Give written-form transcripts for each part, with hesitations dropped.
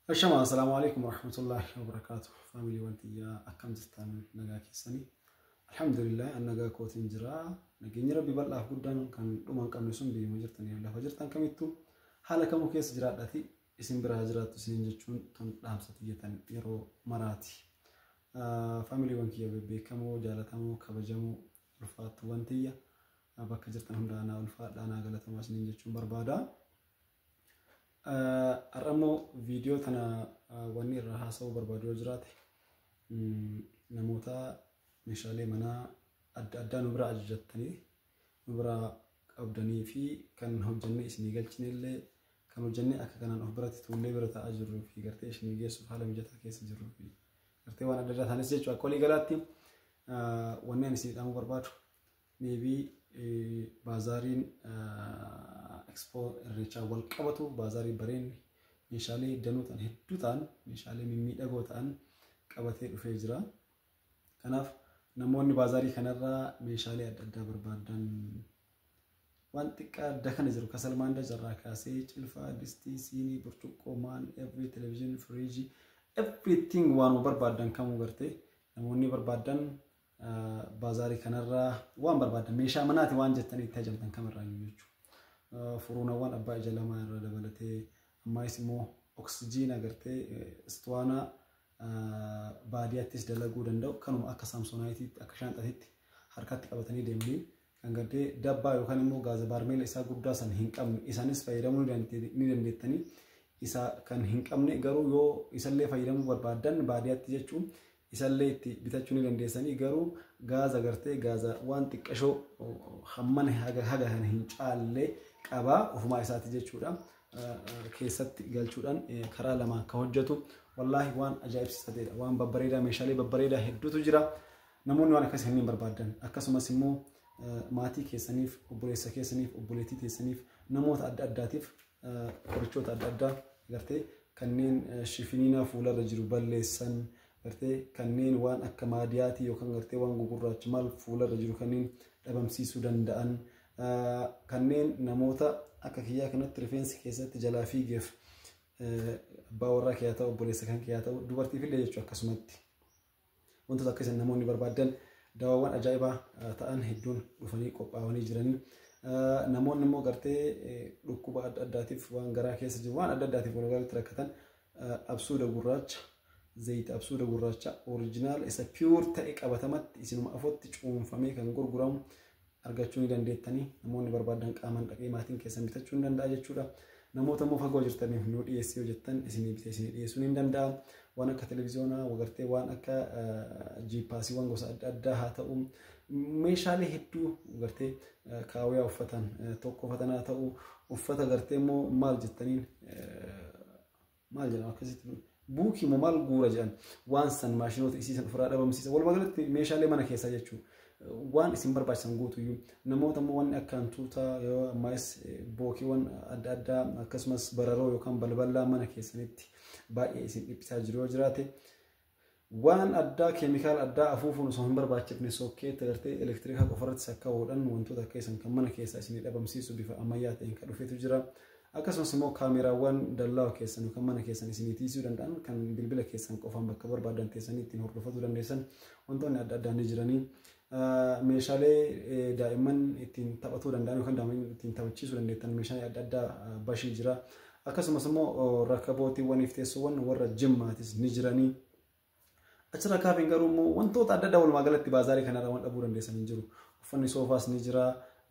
السلام عليكم ورحمة الله وبركاته. فاميلي وانتيا أكم تستان نجاك السني. الحمد لله أن نجا كوتين جرا نجيني ربي بالله قدام كان دوما كم نسون بي مجرتني ولا فجرتن كم يتو حالا كم كيس جرا داتي اسم برهجرات سنين جتون تون لام ستيجتن يرو مراتي. فاميلي وانكيا ببي كمو جالتامو كبجمو رفات وانتيا بكجرتن هم دانا والفات دانا قالتامو سنين جتون بربادا. أرمو فيديو تنا واني الرهاسة وبربادو جراتي نموتا مشالي منا أدى نبرا أججتني نبرا أبداني في كان هجني اسمي قلتني اللي كانوا جني أكا كان أخبرتي تولي برتا أجر في قرتي اسمي جيسو حالا مجتا كيس أجر في قرتي وانا درجات هنسيجو أكولي قلاتي واني نسيت أمو بربادو نيبي بازارين expo irreecha wal qabatu baazarii bareen meeshaalee danuutaan hedduu ta'an meeshaalee mimmiidhagoo ta'an qabatee dhufee jira. Kanaaf namoonni baazarii kanarraa meeshaalee adda addaa barbaadan waan xiqqaa adda kana jiru kasalmaanda jarraa kaasee cilfaa, distii, siinii, burcuqqoo, maan, every television, fridge, everything waan barbaadan kamuu gartee namoonni barbaadan baazarii kanarraa waan barbaadan meeshaa manaati waan jettanii itti ajamtan kamirraa jechuudha. فرونا وان أبا جلما ردبلته أما اسمه أكسجين أقرته استوانا بادياتيس دلقو دندو كانوا أكا سامسونايتي أكشان تهيت حركات قبطني دمني كان قرته دبا يوكان مو غاز بارميل إسا قبدا سن هنكم إسانيس فايرمو ندندتني إسا كان هنكم نقرو يو إسالي فايرمو بربادن بادياتي جتشو إسالي بتاچوني دندساني قرو غاز أقرته غاز وان تكشو خمان هاga هنچالي قبا وفما إساتي جتشودا كيست قالشودان كرا لما كهجتو والله وان أجايب ستدير وان ببريدا مشالي ببريدا هدو تجرا نموني وانا كاس هنين بربادن أكاسو مسمو ماتي كيسانيف وبوليسا كيسانيف وبوليتي كيسانيف نموت أداتيف كوريشوت أدادا قرتي كنين شفينينا فولا رجلو بالليسان قرتي كنين وان أكمادياتي يوكان قرتي وان غوغوراج مال فولا رجلو كنين دبمسي سودان دان كنين نموتا أكاكيا كانت ريفينس كيسات جلافي جف باورا كياتا وبوليسا كان كياتا دوبارتي في اللي يجوا كسمتي وانتو تاكيس النموني بربادن دواوان أجايبا تأن هدون وفني قبعواني جراني نمون نمو قرتي ركوبة أداتيف وان غرا كيس جوان أداتيف ونغاري تركتن أبسودة قراج زيت أبسودة قراج أوريجينال إسا بيور تأيك أباتمت إسنو أفوت تجعون فمي كان قرام argachuuni dandeettanii namoonni barbaadan qaaman dhaqee maatiin keessan bitachuu ni danda'a jechuudha. Namoota immoo fagoo jirtaniif nu dhiyeessii hojjettan isinii bitee isinii dhiyeessuu ni danda'a. Waan akka televiziyoonaa wagartee waan akka jiippaasiiwwan gosa adda addaa haa ta'u meeshaalee hedduu wagartee kaawyaa uffatan tokko uffatan haa ta'u uffata gartee immoo maal jettaniin maal jedhama akkasitti buukii moo maal guura jedhan waan san maashinoota isiisan ofirraa dhabamsiisa walumaa galatti meeshaalee mana keessaa jechuudha. وان اسم برباش سنقوتو يو نموت موان أكان توتا يو مايس بوكي وان أدا كسمس برارو يو كان بلبلا مانا كيسانيتي باقي اسم إبتاجريو جراتي وان أدا كيميكال أدا أفوفو نسوهم برباش بني سوكي تغرتي إلكتريكا قفرت ساكا ودن وانتو دا كيسان كمانا كيسا اسمي الأبامسيسو بفا أميات إنكا رفيتو جرا أكسمس مو كاميرا وان دلاو كيسان وكمانا كيسان اسمي تيسيو دان كان بالبلا كيسان قفان بكبر بعدان تيسانيتي نور رفاتو دان ديسان وانتو أدا نجراني meeshaalee daa'imman ittiin taphatuu danda'an yookaan daa'imman ittiin taphachiisuu dandeettan meeshaalee adda addaa bashii jira. Akkasumas immoo rakabootiiwwaniif teessoowwan warra jimmaatis ni jiranii. Achirra kaafin garuu immoo wantoota adda addaa walumaa galatti baazaarii kanarraa waan dhabuu dandeessan hin jiru. Uffanni soofaas ni jira,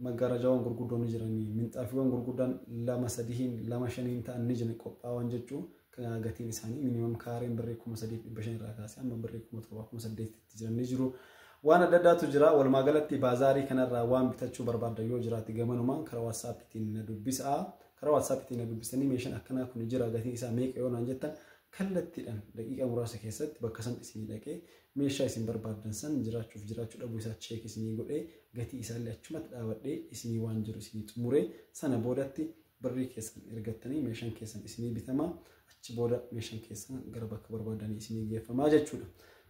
maggaarajaawwan gurguddoon ni jiranii, minxaafiiwwan gurguddaan 2-3 2-5 ta'an ni jiran qophaa'an jechuun kan gatiin isaanii minimum kaareen birrii 3,500 irraa kaasee amma birrii 7,800 tti jiran ni jiru. وانا داداتو جرا والماغلتي بازاري كنرا وان بتاچو برباد يو جراتي غمنومان كرا واتساب تين ندوبسا كرا واتساب تين ندوبسني ميشن اكنا كن جرا غاتي اسا ميك يون انجتن كلتي دن دقيقه مراسه كيست بكسن اسي دقي ميشا اسين برباد دنسن جراچو دبو اسا تشيك اسني غودي غاتي اسا لچمت داودي اسني وان جرو اسني تموري سنه بوداتي بري كيسن ارغتني ميشن كيسن اسني بيتما اچ بودا ميشن كيسن غربك بربادني اسني غيفما جچو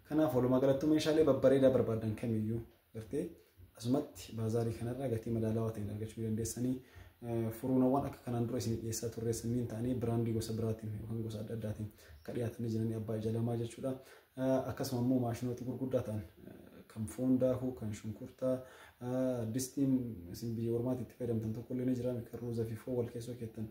كنا فولو مغلطو ميشالي ببريدا بربادن كميو غرتي ازمت بازاري كنرا غتي مدالاوات انرغچو دندسني furuunawwan akka kanaan dura isin dhiyeessaa turre sanniin ta'anii biraandii gosa biraatiin yookaan gosa adda addaatiin kan dhiyaatanii jiranii abbaa ijalamaa jechuudha. Akkasuma immoo maashinoota gurguddaa ta'an kan foon daakuu kan shunkurtaa distiin isin biyya ormaatti itti fayyadamtan tokko illee ni jira kan ruuzaa fi foon wal keessoo keettan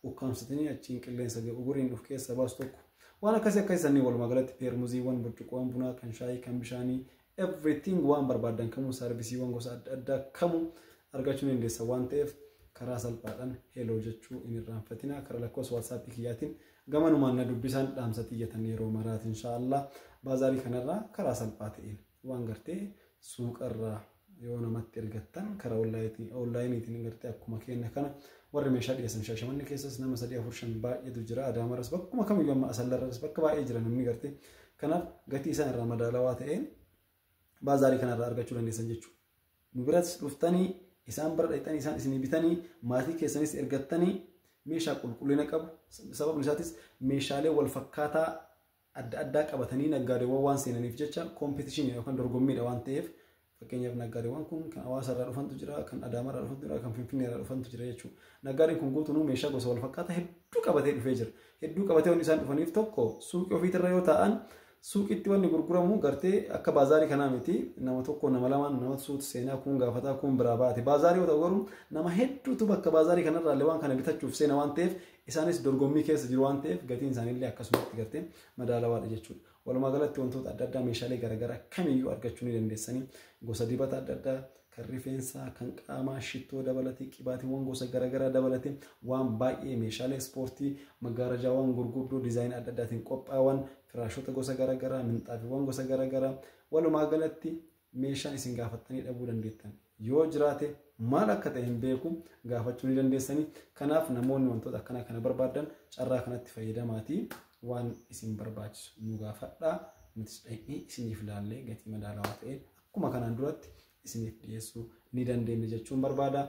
ukkaamsatanii achiin qilleensa uguriin of keessaa baasu tokko waan akkasii sanii walumaa galatti peermuziiwwan burcuqqoowwan bunaa kan shaayii kan bishaanii everything waan barbaadan kamuu saarvisiiwwan gosa adda addaa kamuu argachuu ni dandeessa waan ta'eef karaa salphaadhaan heloo jechuu hin irraanfatina karaa lakkoofsa WhatsApp kiyyaatiin gamanumaan na dubbisaan dhaamsa xiyyatan yeroo maraati inshaallah baazaarii kanarraa karaa salphaa ta'een waan gartee suuqarraa yoo namatti ergattan karaa onlaayiniitiin gartee akkuma kenna kana warri meeshaa dhiyeessan Shaashamanni keessas nama 3-4 baay'eetu jira Adaamaras bakkuma kamiyyuu amma Asallarras bakka baay'ee jira namni gartee kanaaf gatii isaan irraa madaalawaa ta'een baazaarii kanarraa argachuu dandeessan jechuudha. Nu biratti dhuftanii isaan bira dhaqxanii isaan isinii bitanii maatii keessanis ergattanii meeshaa qulqullina qabu sababni isaatis meeshaalee wal fakkaataa adda addaa qabatanii naggaadeewwan waan seenaniif jecha kompetiishinii yookaan dorgommiidha waan ta'eef fakkeenyaaf naggaadeewwan kun kan Hawaasa irraa dhufantu jira kan Adaamaa irraa dhufantu jira kan Finfinnee irraa dhufantu jira jechuudha. Naggaadeen kun guutuu meeshaa gosa wal fakkaataa hedduu qabatee dhufee jira. Hedduu qabatee waan isaan dhufaniif tokko suuqii ofiitirra yoo ta'an suuqitti wanni gurguramu gartee akka baazaarii kanaa miti nama tokko nama lama nama suutu seenaa kun gaafataa kun biraa baate baazaarii yoo ta'u garuu nama hedduutu bakka baazaarii kanarraa illee waan kana bitachuuf seena waan ta'eef isaanis dorgommii keessa jiru waan ta'eef gatiin isaaniillee akkasumatti gartee madaalawaadha jechuudha. Walumaa galatti wantoota adda addaa meeshaalee garaagaraa kamiyyuu argachuu ni dandeessanii gosa dibata adda addaa kan rifeensaa kan qaamaa shittoo dabalatee qibaatiiwwan gosa garaagaraa dabalatee waan baay'ee meeshaalee ispoortii magaarajaawwan gurguddoo diizaayinii adda addaatiin qophaa'an firaashota gosa garaagaraa minxaafiiwwan gosa garaagaraa walumaa galatti meeshaan isin gaafattanii dhabuu dandeettan yoo jiraate maal akka ta'e hin beeku gaafachuu ni dandeessanii kanaaf namoonni wantoota akkana kana barbaadan carraa kanatti fayyadamaatii waan isin barbaachisu nu gaafadhaa nutis dhaqnee isiniif ilaallee gatii madaalawaa ta'een akkuma kanaan duratti isiniif dhiyeessuu ni dandeenya jechuun barbaada.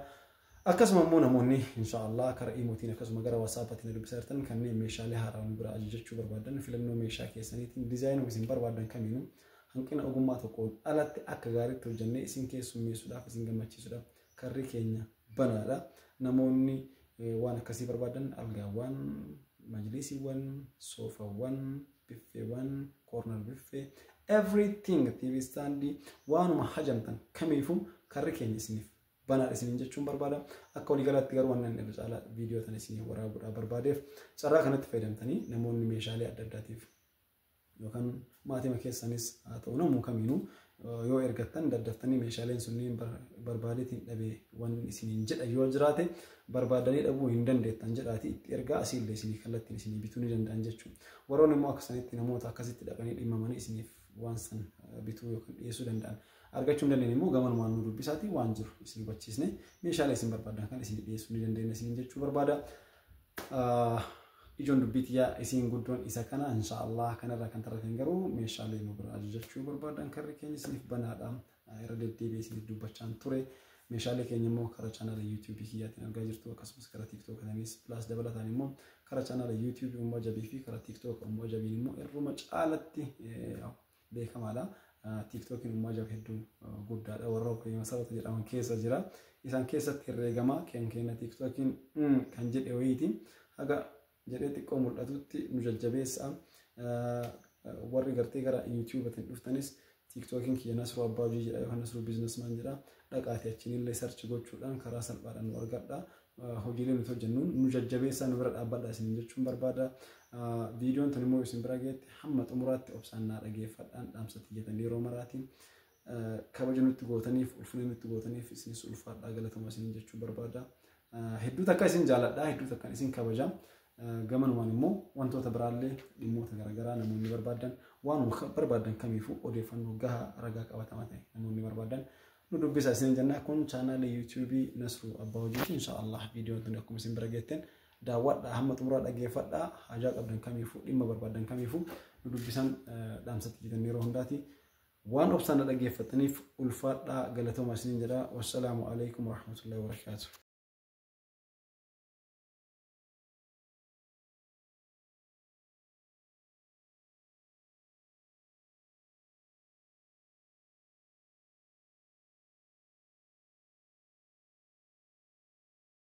Akkasuma immoo namoonni inshaallah karaa imootiin akkasuma gara WhatsApptiin dubbisaa jirtan kanneen meeshaalee haaraa nu bira ajajachuu barbaadan filannoo meeshaa keessaniitiin diizaayinii isin barbaadan kamiinuu hanqina ogummaa tokkoon alatti akka gaariitti hojjannee isin keessummeessuudhaaf isin gammachiisuudhaaf karri keenya banaadha. Namoonni waan akkasii barbaadan algaawwan majlisiiwwan soofaawwan biffeewwan koornar biffee everything TV standii waanuma hajamtan kamiifuu karri keenya isiniif banaadha isiniin jechuun barbaada. Akka waliigalaatti garuu waan irra caalaa viidiyoo tan isinii waraabuudhaaf barbaadeef carraa kanatti fayyadamtanii namoonni meeshaalee adda addaatiif yookaan maatii keessanis haa ta'u namuu kamiinuu yoo ergattan daddaftanii meeshaaleen sunniin barbaadeetiin dhabee waan isiniin jedha yoo jiraate barbaadanii dhabuu hin dandeettan jedhaati itti ergaa asiillee isinii kallattiin isinii bituu ni danda'an jechuudha. Warroonni immoo akkasanitti namoota akkasitti dhaqanii dhimmamanii isiniif waan san bituu yookaan dhiyeessuu danda'an argachuu hin dandeenye immoo gamanumaan nu dubbisaati waan jiru isin hubachiisne meeshaalee isin barbaadan kan isin dhiyeessuu ni dandeenya isin jechuu barbaada. Ijoon dubbitiyaa isin guddoon isa kana inshaallah kanarraa kan tarratan garuu meeshaalee nu bira ajajachuu barbaadan karri keenya isiniif banaadha. Irra deddeebi'ee isin dubbachaan ture. Meeshaalee keenya immoo karaa chaanaala YouTube kiyyaatiin argaa jirtu akkasumas karaa TikTok kananis plus dabalataan immoo karaa chaanaala YouTube Uummaa Jabii fi karaa TikTok Uummaa Jabiin immoo irruma caalatti beekamaadha. TikTokin Uummaa Jabii hedduu guddaadha warra sabata jedhaman keessa jira. Isaan keessatti herreegama kenna TikTokin kan jedhe wayiiti haga jedhee xiqqoo mul'atutti nu jajjabeessa. Warri gartee gara YouTubetiin dhuftanis TikTokin kiyya Nasruu Abbaa Hojii jedha yookaan Nasruu Businessman jedha. Dhaqaatii achiinillee sarchi gochuudhaan karaa salphaadhaan nu argadha. Hojiilee nuti hojjennuun nu jajjabeessaa nu bira dhaabbadha isin jechuun barbaada. Viidiyoon tun immoo isin bira geetti hamma xumuraatti obsaan naa dhageeffadhaan dhaamsa xiyyeetan yeroo maraatiin kabaja nutti gootaniif ulfina nutti gootaniif isinis ulfaadhaa galatama isin jechuun barbaada. Hedduu takka isin jaaladha hedduu takka isin kabaja. Gamanumaan immoo wantoota biraallee dhimmoota garaagaraa namoonni barbaadan waan barbaadan kamiifuu odeeffannoo gahaa ragaa qabatamaa ta'e namoonni barbaadan nu dubbisa isin jenna kun chaanaala YouTube Nasruu Abbaa Hojiiti inshaallah viidiyoon tun akkuma isin bira geetten daawwadhaa hamma xumuraa dhageeffadhaa hajaa qabdan kamiifuu dhimma barbaadan kamiifuu nu dubbisan dhaamsa xiyyeetan yeroo hundaati waan obsaan dhageeffataniif ulfaadhaa galatoomaa isin jedha wassalaamu alaykum warahmatullahi wabarakatuh.